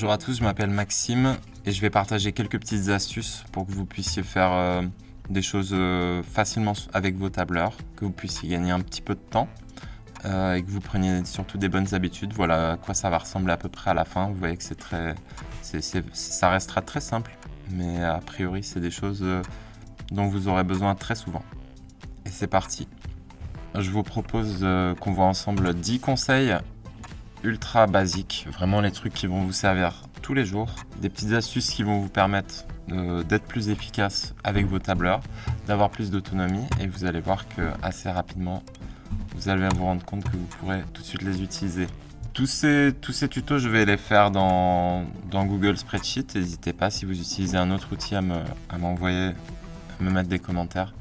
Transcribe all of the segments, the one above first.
Bonjour à tous, je m'appelle Maxime et je vais partager quelques petites astuces pour que vous puissiez faire des choses facilement avec vos tableurs, que vous puissiez gagner un petit peu de temps et que vous preniez surtout des bonnes habitudes. Voilà à quoi ça va ressembler à peu près à la fin. Vous voyez que ça restera très simple, mais a priori c'est des choses dont vous aurez besoin très souvent. Et c'est parti. Je vous propose qu'on voit ensemble 10 conseils ultra basiques, vraiment les trucs qui vont vous servir tous les jours, des petites astuces qui vont vous permettre d'être plus efficace avec vos tableurs, d'avoir plus d'autonomie, et vous allez voir que assez rapidement vous allez vous rendre compte que vous pourrez tout de suite les utiliser. Tous ces tutos, je vais les faire dans Google Spreadsheet. N'hésitez pas, si vous utilisez un autre outil, à m'envoyer, à me mettre des commentaires.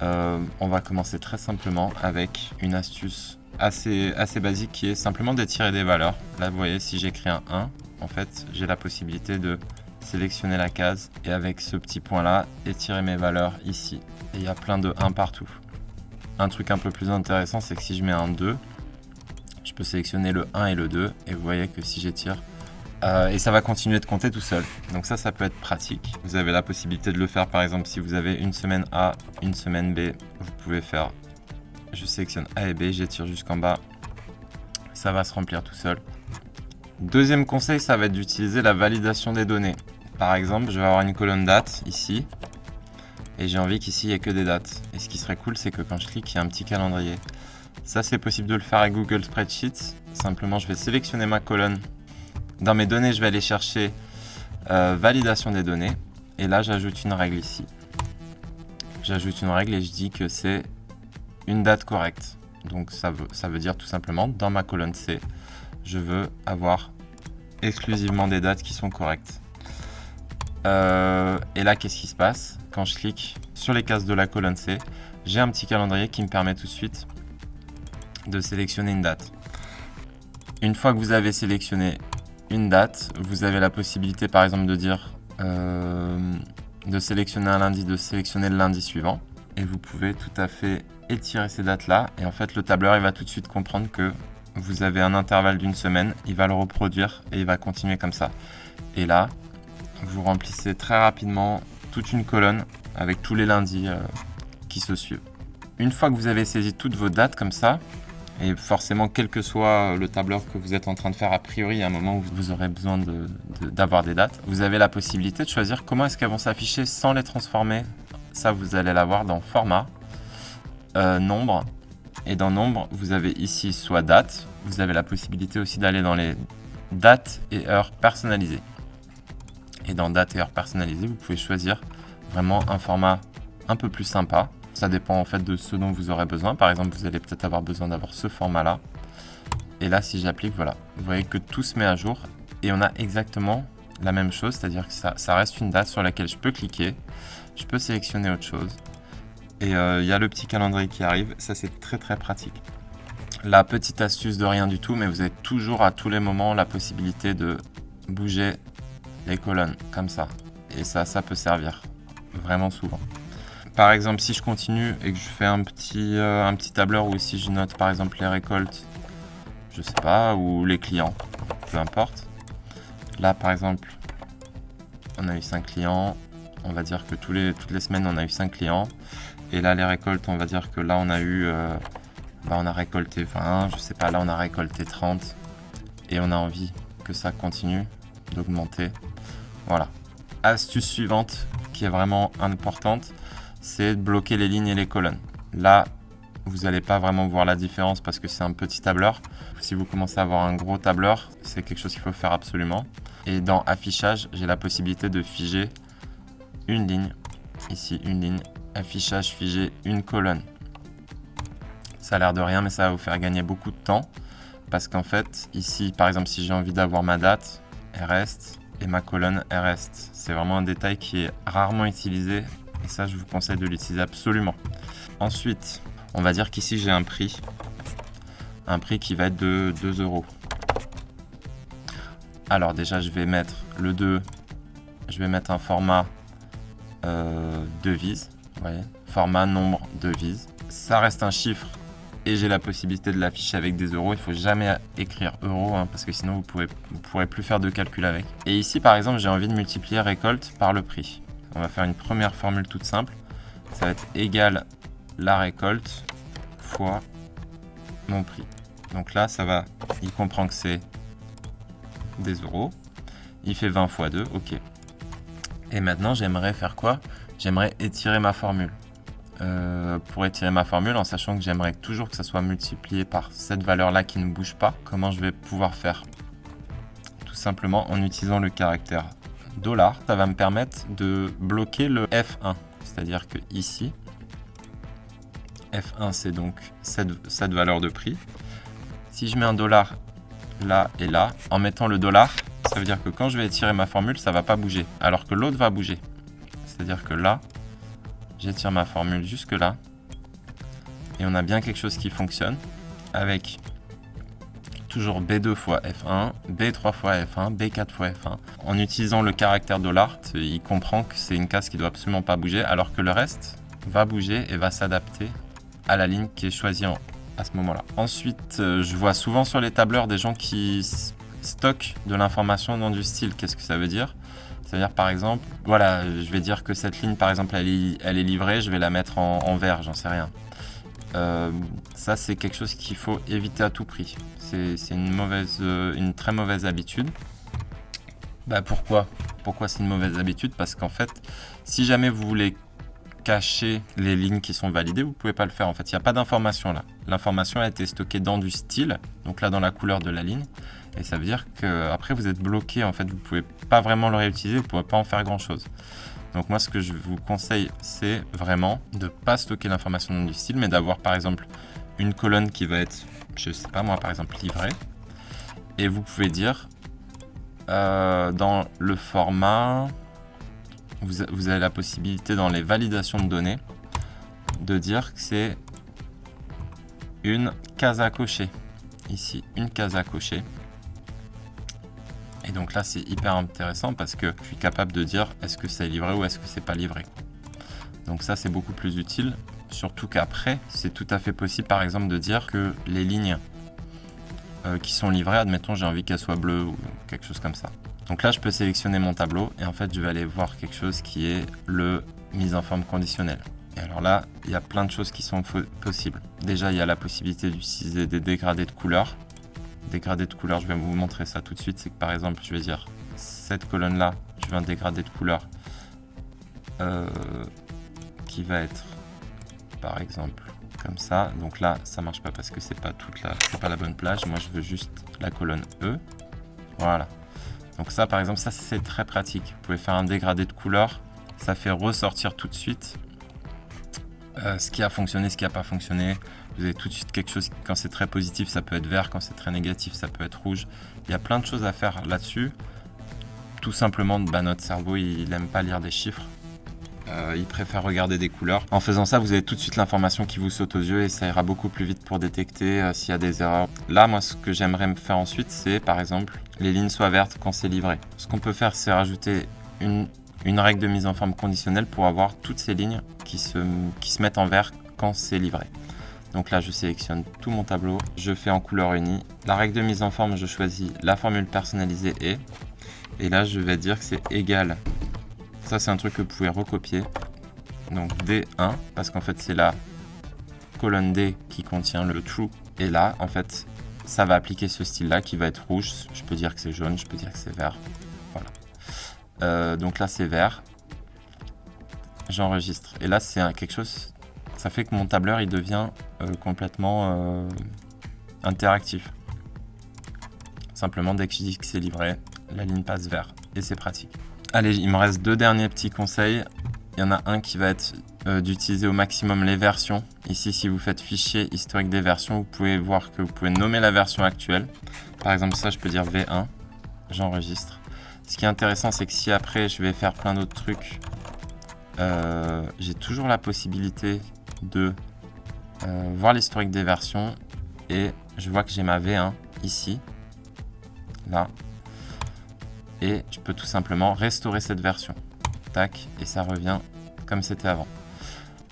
On va commencer très simplement avec une astuce assez basique qui est simplement d'étirer des valeurs. Là, vous voyez, si j'écris un 1, en fait, j'ai la possibilité de sélectionner la case et avec ce petit point là, étirer mes valeurs ici. Et il y a plein de 1 partout. Un truc un peu plus intéressant, c'est que si je mets un 2, je peux sélectionner le 1 et le 2 et vous voyez que si j'étire, et ça va continuer de compter tout seul. Donc ça peut être pratique. Vous avez la possibilité de le faire, par exemple, si vous avez une semaine A, une semaine B, vous pouvez faire, je sélectionne A et B, j'étire jusqu'en bas, ça va se remplir tout seul. Deuxième conseil, ça va être d'utiliser la validation des données. Par exemple, je vais avoir une colonne date ici, et j'ai envie qu'ici il n'y ait que des dates. Et ce qui serait cool, c'est que quand je clique, il y a un petit calendrier. Ça, c'est possible de le faire avec Google Spreadsheet. Simplement, je vais sélectionner ma colonne. Dans mes données, je vais aller chercher validation des données. Et là, j'ajoute une règle ici. J'ajoute une règle et je dis que c'est une date correcte. Donc, ça veut dire tout simplement, dans ma colonne C, je veux avoir exclusivement des dates qui sont correctes. Et là, qu'est-ce qui se passe? Quand je clique sur les cases de la colonne C, j'ai un petit calendrier qui me permet tout de suite de sélectionner une date. Une fois que vous avez sélectionné une date, vous avez la possibilité, par exemple, de dire de sélectionner un lundi, de sélectionner le lundi suivant, et vous pouvez tout à fait étirer ces dates-là, et en fait, le tableur il va tout de suite comprendre que vous avez un intervalle d'une semaine, il va le reproduire et il va continuer comme ça. Et là, vous remplissez très rapidement toute une colonne avec tous les lundis qui se suivent. Une fois que vous avez saisi toutes vos dates comme ça, et forcément, quel que soit le tableur que vous êtes en train de faire, a priori, il y a un moment où vous aurez besoin d'avoir des dates. Vous avez la possibilité de choisir comment est-ce qu'elles vont s'afficher sans les transformer. Ça, vous allez l'avoir dans Format, Nombre. Et dans Nombre, vous avez ici soit date. Vous avez la possibilité aussi d'aller dans les dates et heures personnalisées. Et dans dates et heures personnalisées, vous pouvez choisir vraiment un format un peu plus sympa. Ça dépend en fait de ce dont vous aurez besoin. Par exemple, vous allez peut-être avoir besoin d'avoir ce format-là. Et là, si j'applique, voilà, vous voyez que tout se met à jour. Et on a exactement la même chose, c'est-à-dire que ça reste une date sur laquelle je peux cliquer. Je peux sélectionner autre chose. Et il y a le petit calendrier qui arrive. Ça, c'est très très pratique. La petite astuce de rien du tout, mais vous avez toujours à tous les moments la possibilité de bouger les colonnes comme ça. Et ça peut servir vraiment souvent. Par exemple, si je continue et que je fais un petit tableur où ici je note par exemple les récoltes, je sais pas, ou les clients, peu importe. Là par exemple, on a eu 5 clients, on va dire que toutes les semaines on a eu 5 clients. Et là les récoltes, on va dire que là on a eu, on a récolté 20, je sais pas, là on a récolté 30. Et on a envie que ça continue d'augmenter. Voilà. Astuce suivante qui est vraiment importante, c'est de bloquer les lignes et les colonnes. Là, vous n'allez pas vraiment voir la différence parce que c'est un petit tableur. Si vous commencez à avoir un gros tableur, c'est quelque chose qu'il faut faire absolument. Et dans affichage, j'ai la possibilité de figer une ligne. Ici, une ligne. Affichage, figer une colonne. Ça a l'air de rien, mais ça va vous faire gagner beaucoup de temps. Parce qu'en fait, ici, par exemple, si j'ai envie d'avoir ma date, elle reste. Et ma colonne, elle reste. C'est vraiment un détail qui est rarement utilisé. Et ça, je vous conseille de l'utiliser absolument. Ensuite, on va dire qu'ici, j'ai un prix. Un prix qui va être de 2 €. Alors déjà, je vais mettre le 2. Je vais mettre un format devise. Vous voyez, format nombre devise. Ça reste un chiffre et j'ai la possibilité de l'afficher avec des euros. Il ne faut jamais écrire euro hein, parce que sinon vous ne pourrez plus faire de calcul avec. Et ici par exemple j'ai envie de multiplier récolte par le prix. On va faire une première formule toute simple. Ça va être égal la récolte fois mon prix. Donc là ça va, il comprend que c'est des euros. Il fait 20 fois 2, ok. Et maintenant j'aimerais faire quoi? J'aimerais étirer ma formule. Pour étirer ma formule en sachant que j'aimerais toujours que ça soit multiplié par cette valeur là qui ne bouge pas. Comment je vais pouvoir faire? Tout simplement en utilisant le caractère $. Ça va me permettre de bloquer le F1, c'est à dire que ici F1 c'est donc cette valeur de prix. Si je mets un dollar là et là, en mettant le dollar, ça veut dire que quand je vais étirer ma formule ça va pas bouger alors que l'autre va bouger, c'est à dire que là j'étire ma formule jusque là et on a bien quelque chose qui fonctionne avec toujours B2 fois F1, B3 fois F1, B4 fois F1. En utilisant le caractère $, il comprend que c'est une case qui doit absolument pas bouger alors que le reste va bouger et va s'adapter à la ligne qui est choisie à ce moment-là. Ensuite, je vois souvent sur les tableurs des gens qui stockent de l'information dans du style. Qu'est-ce que ça veut dire? Ça veut dire par exemple, voilà, je vais dire que cette ligne par exemple elle est livrée, je vais la mettre en vert, j'en sais rien. Ça c'est quelque chose qu'il faut éviter à tout prix. C'est une très mauvaise habitude. Bah pourquoi c'est une mauvaise habitude? Parce qu'en fait, si jamais vous voulez cacher les lignes qui sont validées, vous ne pouvez pas le faire. En fait, il n'y a pas d'information là. L'information a été stockée dans du style, donc là dans la couleur de la ligne. Et ça veut dire qu'après vous êtes bloqué, en fait, vous ne pouvez pas vraiment le réutiliser, vous ne pouvez pas en faire grand chose. Donc moi ce que je vous conseille c'est vraiment de ne pas stocker l'information dans du style, mais d'avoir par exemple une colonne qui va être, je sais pas moi par exemple livrée, et vous pouvez dire dans le format, vous avez la possibilité dans les validations de données de dire que c'est une case à cocher, ici une case à cocher. Et donc là, c'est hyper intéressant parce que je suis capable de dire est-ce que c'est livré ou est-ce que c'est pas livré. Donc ça, c'est beaucoup plus utile. Surtout qu'après, c'est tout à fait possible, par exemple, de dire que les lignes qui sont livrées, admettons, j'ai envie qu'elles soient bleues ou quelque chose comme ça. Donc là, je peux sélectionner mon tableau et en fait, je vais aller voir quelque chose qui est le mise en forme conditionnelle. Et alors là, il y a plein de choses qui sont possibles. Déjà, il y a la possibilité d'utiliser des dégradés de couleurs. Dégradé de couleur, je vais vous montrer ça tout de suite. C'est que par exemple, je vais dire cette colonne là, je veux un dégradé de couleur qui va être par exemple comme ça. Donc là, ça marche pas parce que c'est pas la bonne plage. Moi, je veux juste la colonne E. Voilà. Donc ça, par exemple, ça c'est très pratique. Vous pouvez faire un dégradé de couleur, ça fait ressortir tout de suite ce qui a fonctionné, ce qui n'a pas fonctionné. Vous avez tout de suite quelque chose, quand c'est très positif, ça peut être vert, quand c'est très négatif, ça peut être rouge. Il y a plein de choses à faire là-dessus. Tout simplement, notre cerveau, il n'aime pas lire des chiffres. Il préfère regarder des couleurs. En faisant ça, vous avez tout de suite l'information qui vous saute aux yeux et ça ira beaucoup plus vite pour détecter s'il y a des erreurs. Là, moi, ce que j'aimerais me faire ensuite, c'est, par exemple, les lignes soient vertes quand c'est livré. Ce qu'on peut faire, c'est rajouter une règle de mise en forme conditionnelle pour avoir toutes ces lignes qui se mettent en vert quand c'est livré. Donc là, je sélectionne tout mon tableau, je fais en couleur unie. La règle de mise en forme, je choisis la formule personnalisée et là, je vais dire que c'est égal. Ça, c'est un truc que vous pouvez recopier. Donc D1, parce qu'en fait, c'est la colonne D qui contient le true. Et là, en fait, ça va appliquer ce style-là qui va être rouge. Je peux dire que c'est jaune, je peux dire que c'est vert. Voilà. Donc là, c'est vert. J'enregistre. Et là, c'est quelque chose... Ça fait que mon tableur il devient complètement interactif. Simplement dès que je dis que c'est livré, la ligne passe vert et c'est pratique. Allez, il me reste 2 derniers petits conseils. Il y en a un qui va être d'utiliser au maximum les versions. Ici, si vous faites fichier historique des versions, vous pouvez voir que vous pouvez nommer la version actuelle. Par exemple, ça, je peux dire V1. J'enregistre. Ce qui est intéressant, c'est que si après je vais faire plein d'autres trucs, j'ai toujours la possibilité de voir l'historique des versions et je vois que j'ai ma V1 ici, là, et je peux tout simplement restaurer cette version. Tac, et ça revient comme c'était avant.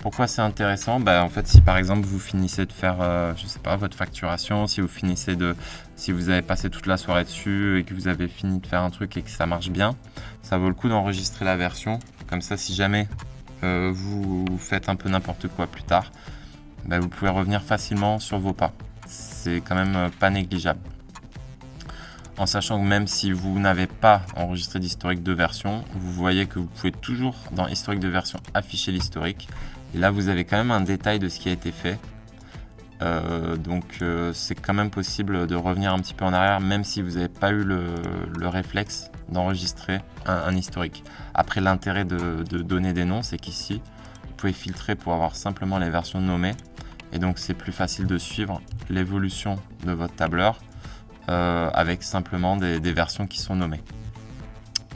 Pourquoi c'est intéressant? En fait, si par exemple vous finissez de faire, je sais pas, votre facturation, si vous avez passé toute la soirée dessus et que vous avez fini de faire un truc et que ça marche bien, ça vaut le coup d'enregistrer la version. Comme ça, si jamais vous faites un peu n'importe quoi plus tard, vous pouvez revenir facilement sur vos pas. C'est quand même pas négligeable. En sachant que même si vous n'avez pas enregistré d'historique de version, vous voyez que vous pouvez toujours dans historique de version afficher l'historique. Et là, vous avez quand même un détail de ce qui a été fait. Donc c'est quand même possible de revenir un petit peu en arrière, même si vous n'avez pas eu le réflexe d'enregistrer un historique. Après, l'intérêt de donner des noms, c'est qu'ici, vous pouvez filtrer pour avoir simplement les versions nommées. Et donc c'est plus facile de suivre l'évolution de votre tableur avec simplement des versions qui sont nommées.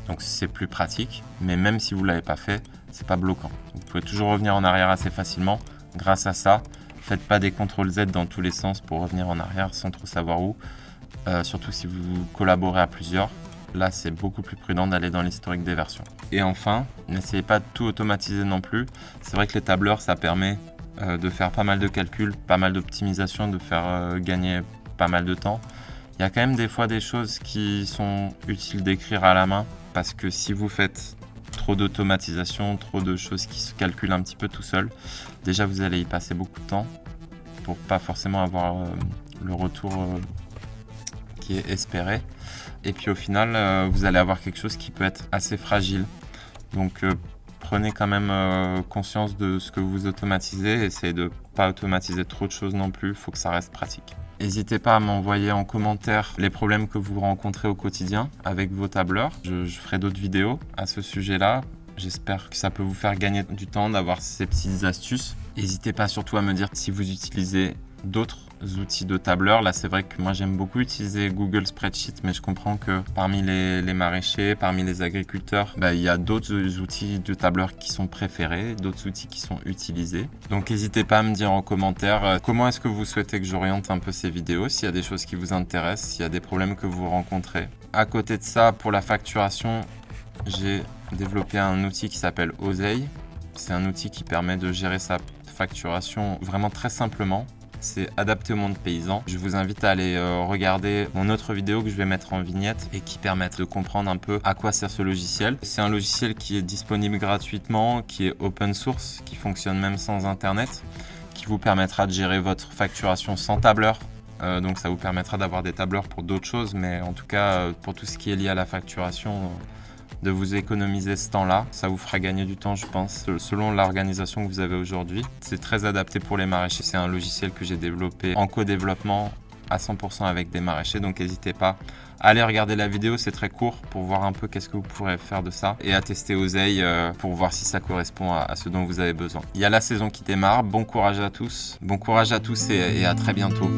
Donc c'est plus pratique, mais même si vous ne l'avez pas fait, c'est pas bloquant. Vous pouvez toujours revenir en arrière assez facilement grâce à ça. Faites pas des CTRL Z dans tous les sens pour revenir en arrière sans trop savoir où. Surtout si vous collaborez à plusieurs. Là, c'est beaucoup plus prudent d'aller dans l'historique des versions. Et enfin, n'essayez pas de tout automatiser non plus. C'est vrai que les tableurs, ça permet de faire pas mal de calculs, pas mal d'optimisation, de faire gagner pas mal de temps. Il y a quand même des fois des choses qui sont utiles d'écrire à la main parce que si vous faites trop d'automatisation, trop de choses qui se calculent un petit peu tout seul, déjà vous allez y passer beaucoup de temps pour pas forcément avoir le retour qui est espéré. Et puis au final, vous allez avoir quelque chose qui peut être assez fragile. Donc prenez quand même conscience de ce que vous automatisez. Essayez de ne pas automatiser trop de choses non plus. Il faut que ça reste pratique. N'hésitez pas à m'envoyer en commentaire les problèmes que vous rencontrez au quotidien avec vos tableurs. Je ferai d'autres vidéos à ce sujet-là. J'espère que ça peut vous faire gagner du temps d'avoir ces petites astuces. N'hésitez pas surtout à me dire si vous utilisez d'autres outils de tableur. Là, c'est vrai que moi, j'aime beaucoup utiliser Google Spreadsheet, mais je comprends que parmi les maraîchers, parmi les agriculteurs, il y a d'autres outils de tableur qui sont préférés, d'autres outils qui sont utilisés. Donc, n'hésitez pas à me dire en commentaire comment est-ce que vous souhaitez que j'oriente un peu ces vidéos, s'il y a des choses qui vous intéressent, s'il y a des problèmes que vous rencontrez. À côté de ça, pour la facturation, j'ai développé un outil qui s'appelle Oseille. C'est un outil qui permet de gérer sa facturation vraiment très simplement. C'est adapté au monde paysan. Je vous invite à aller regarder mon autre vidéo que je vais mettre en vignette et qui permet de comprendre un peu à quoi sert ce logiciel. C'est un logiciel qui est disponible gratuitement, qui est open source, qui fonctionne même sans internet, qui vous permettra de gérer votre facturation sans tableur. Donc ça vous permettra d'avoir des tableurs pour d'autres choses, mais en tout cas pour tout ce qui est lié à la facturation, de vous économiser ce temps-là. Ça vous fera gagner du temps, je pense, selon l'organisation que vous avez aujourd'hui. C'est très adapté pour les maraîchers. C'est un logiciel que j'ai développé en co-développement à 100% avec des maraîchers. Donc n'hésitez pas à aller regarder la vidéo, c'est très court pour voir un peu qu'est-ce que vous pourrez faire de ça et à tester Oseille pour voir si ça correspond à ce dont vous avez besoin. Il y a la saison qui démarre. Bon courage à tous. Bon courage à tous et à très bientôt.